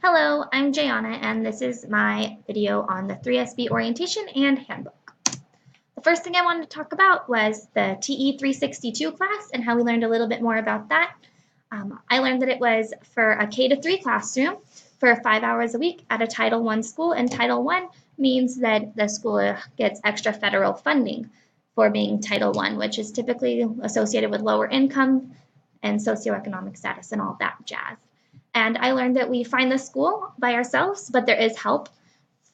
Hello, I'm Jayana, and this is my video on the 3SB Orientation and Handbook. The first thing I wanted to talk about was the TE 362 class and how we learned a little bit more about that. I learned that it was for a K-3 classroom for 5 hours a week at a Title I school, and Title I means that the school gets extra federal funding for being Title I, which is typically associated with lower income and socioeconomic status and all that jazz. And I learned that we find the school by ourselves, but there is help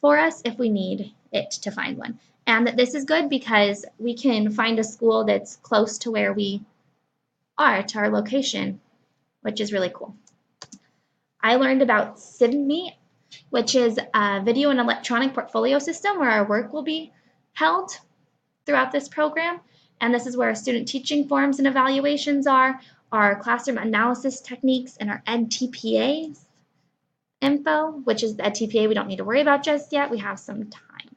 for us if we need it to find one. And that this is good because we can find a school that's close to where we are, to our location, which is really cool. I learned about SIBME, which is a video and electronic portfolio system where our work will be held throughout this program. And this is where our student teaching forums and evaluations are, our classroom analysis techniques, and our EdTPA info, which is the EdTPA we don't need to worry about just yet. We have some time.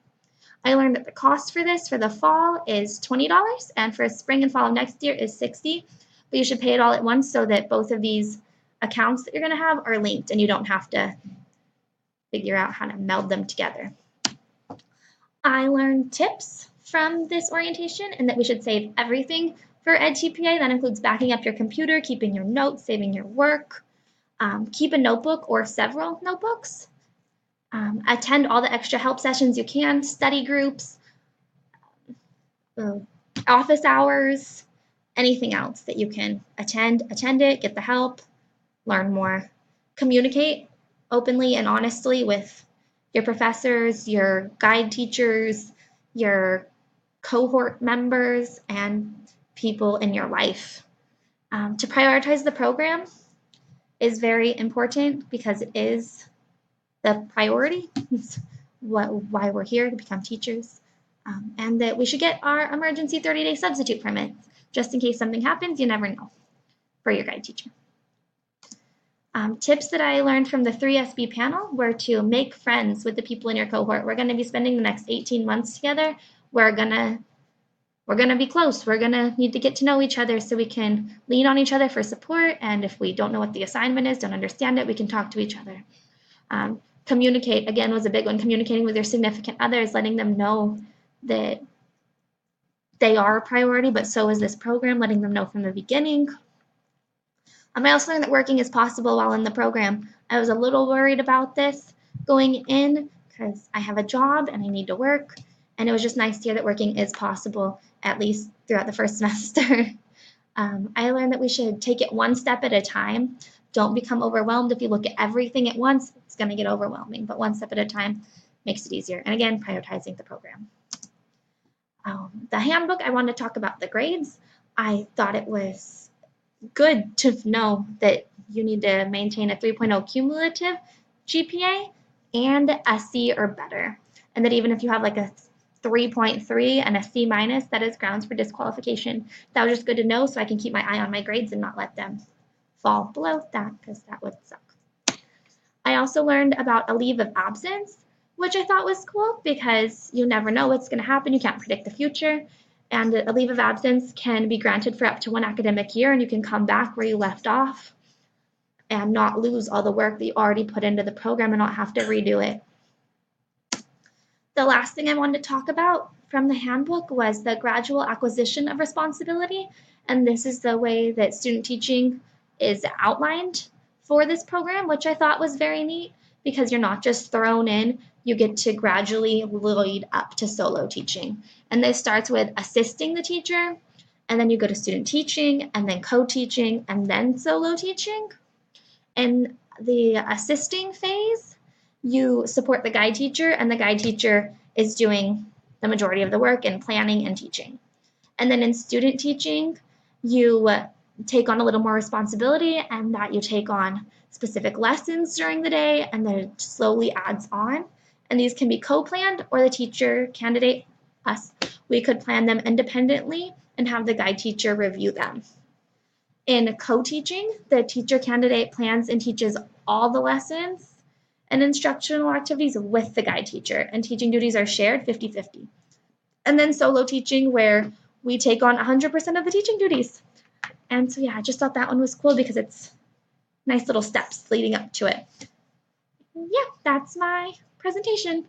I learned that the cost for this for the fall is $20, and for spring and fall of next year is $60, but you should pay it all at once so that both of these accounts that you're going to have are linked and you don't have to figure out how to meld them together. I learned tips from this orientation and that we should save everything for EdTPA. That includes backing up your computer, keeping your notes, saving your work, keep a notebook or several notebooks, attend all the extra help sessions you can, study groups, office hours, anything else that you can attend it, get the help, learn more. Communicate openly and honestly with your professors, your guide teachers, your cohort members, and people in your life. To prioritize the program is very important because it is the priority. It's why we're here, to become teachers. And that we should get our emergency 30-day substitute permits just in case something happens. You never know, for your guide teacher. Tips that I learned from the 3SB panel were to make friends with the people in your cohort. We're going to be spending the next 18 months together. We're going to be close. We're going to need to get to know each other so we can lean on each other for support. And if we don't know what the assignment is, don't understand it, we can talk to each other. Communicate, again, was a big one. Communicating with your significant others, letting them know that they are a priority, but so is this program, letting them know from the beginning. I also learned that working is possible while in the program. I was a little worried about this going in because I have a job and I need to work. And it was just nice to hear that working is possible, at least throughout the first semester. I learned that we should take it one step at a time. Don't become overwhelmed. If you look at everything at once, it's going to get overwhelming. But one step at a time makes it easier. And again, prioritizing the program. The handbook, I wanted to talk about the grades. I thought it was good to know that you need to maintain a 3.0 cumulative GPA and a C or better. And that even if you have like a 3.3 and a C minus, that is grounds for disqualification. That was just good to know so I can keep my eye on my grades and not let them fall below that, because that would suck. I also learned about a leave of absence, which I thought was cool because you never know what's going to happen. You can't predict the future. And a leave of absence can be granted for up to 1 academic year, and you can come back where you left off and not lose all the work that you already put into the program and not have to redo it. The last thing I wanted to talk about from the handbook was the gradual acquisition of responsibility, and this is the way that student teaching is outlined for this program, which I thought was very neat because you're not just thrown in, you get to gradually lead up to solo teaching. And this starts with assisting the teacher, and then you go to student teaching, and then co-teaching, and then solo teaching. In the assisting phase, you support the guide teacher, and the guide teacher is doing the majority of the work in planning and teaching. And then in student teaching, you take on a little more responsibility, and that you take on specific lessons during the day, and then it slowly adds on. And these can be co-planned, or the teacher, candidate, us, we could plan them independently and have the guide teacher review them. In co-teaching, the teacher candidate plans and teaches all the lessons and instructional activities with the guide teacher, and teaching duties are shared 50-50. And then solo teaching, where we take on 100% of the teaching duties. And so yeah, I just thought that one was cool because it's nice little steps leading up to it. yeah, that's my presentation.